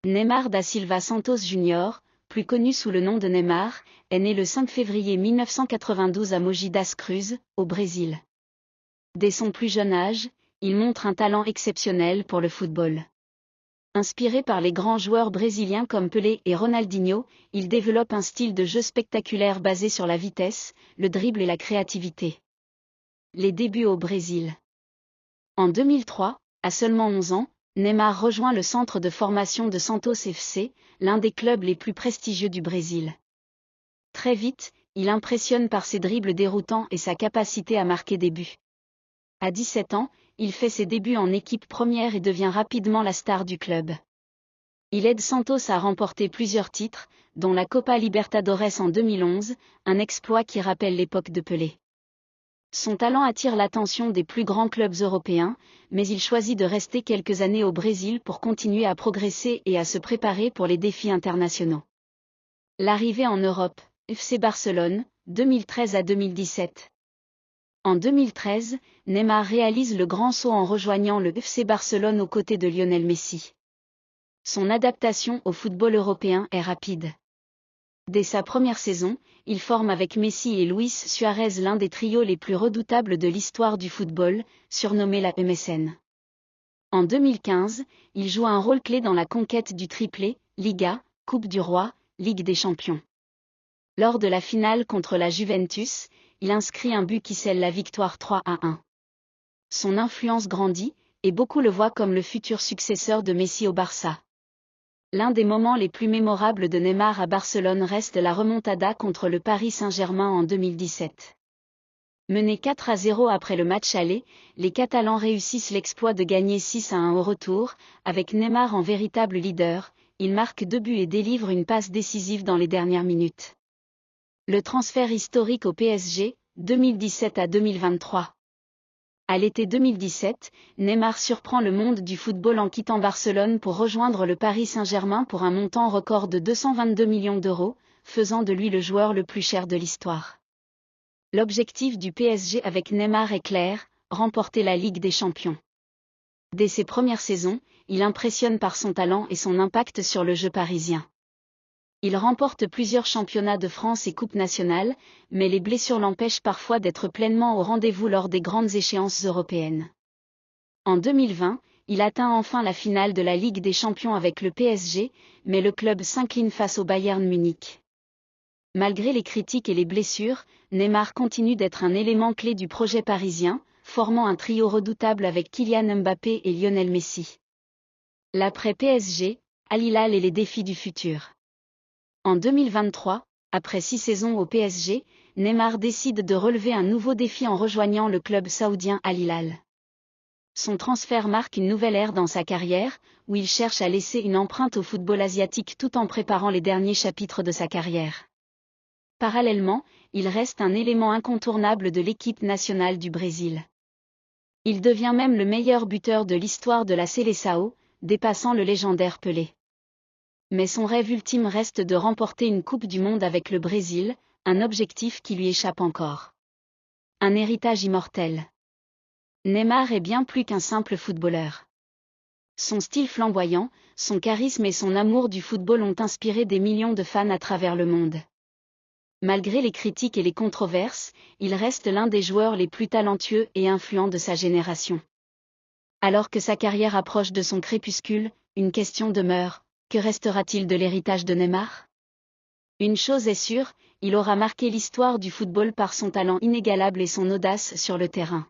Neymar da Silva Santos Jr., plus connu sous le nom de Neymar, est né le 5 février 1992 à Mogi das Cruzes, au Brésil. Dès son plus jeune âge, il montre un talent exceptionnel pour le football. Inspiré par les grands joueurs brésiliens comme Pelé et Ronaldinho, il développe un style de jeu spectaculaire basé sur la vitesse, le dribble et la créativité. Les débuts au Brésil. En 2003, à seulement 11 ans, Neymar rejoint le centre de formation de Santos FC, l'un des clubs les plus prestigieux du Brésil. Très vite, il impressionne par ses dribbles déroutants et sa capacité à marquer des buts. À 17 ans, il fait ses débuts en équipe première et devient rapidement la star du club. Il aide Santos à remporter plusieurs titres, dont la Copa Libertadores en 2011, un exploit qui rappelle l'époque de Pelé. Son talent attire l'attention des plus grands clubs européens, mais il choisit de rester quelques années au Brésil pour continuer à progresser et à se préparer pour les défis internationaux. L'arrivée en Europe, FC Barcelone, 2013 à 2017. En 2013, Neymar réalise le grand saut en rejoignant le FC Barcelone aux côtés de Lionel Messi. Son adaptation au football européen est rapide. Dès sa première saison, il forme avec Messi et Luis Suarez l'un des trios les plus redoutables de l'histoire du football, surnommé la MSN. En 2015, il joue un rôle clé dans la conquête du triplé, Liga, Coupe du Roi, Ligue des Champions. Lors de la finale contre la Juventus, il inscrit un but qui scelle la victoire 3-1. Son influence grandit, et beaucoup le voient comme le futur successeur de Messi au Barça. L'un des moments les plus mémorables de Neymar à Barcelone reste la remontada contre le Paris Saint-Germain en 2017. Menés 4-0 après le match aller, les Catalans réussissent l'exploit de gagner 6-1 au retour, avec Neymar en véritable leader, il marque 2 buts et délivre une passe décisive dans les dernières minutes. Le transfert historique au PSG, 2017 à 2023. À l'été 2017, Neymar surprend le monde du football en quittant Barcelone pour rejoindre le Paris Saint-Germain pour un montant record de 222 millions d'euros, faisant de lui le joueur le plus cher de l'histoire. L'objectif du PSG avec Neymar est clair, remporter la Ligue des Champions. Dès ses premières saisons, il impressionne par son talent et son impact sur le jeu parisien. Il remporte plusieurs championnats de France et coupes nationales, mais les blessures l'empêchent parfois d'être pleinement au rendez-vous lors des grandes échéances européennes. En 2020, il atteint enfin la finale de la Ligue des Champions avec le PSG, mais le club s'incline face au Bayern Munich. Malgré les critiques et les blessures, Neymar continue d'être un élément clé du projet parisien, formant un trio redoutable avec Kylian Mbappé et Lionel Messi. L'après PSG, Al Hilal et les défis du futur. En 2023, après 6 saisons au PSG, Neymar décide de relever un nouveau défi en rejoignant le club saoudien Al Hilal. Son transfert marque une nouvelle ère dans sa carrière, où il cherche à laisser une empreinte au football asiatique tout en préparant les derniers chapitres de sa carrière. Parallèlement, il reste un élément incontournable de l'équipe nationale du Brésil. Il devient même le meilleur buteur de l'histoire de la Seleção, dépassant le légendaire Pelé. Mais son rêve ultime reste de remporter une Coupe du Monde avec le Brésil, un objectif qui lui échappe encore. Un héritage immortel. Neymar est bien plus qu'un simple footballeur. Son style flamboyant, son charisme et son amour du football ont inspiré des millions de fans à travers le monde. Malgré les critiques et les controverses, il reste l'un des joueurs les plus talentueux et influents de sa génération. Alors que sa carrière approche de son crépuscule, une question demeure. Que restera-t-il de l'héritage de Neymar? Une chose est sûre, il aura marqué l'histoire du football par son talent inégalable et son audace sur le terrain.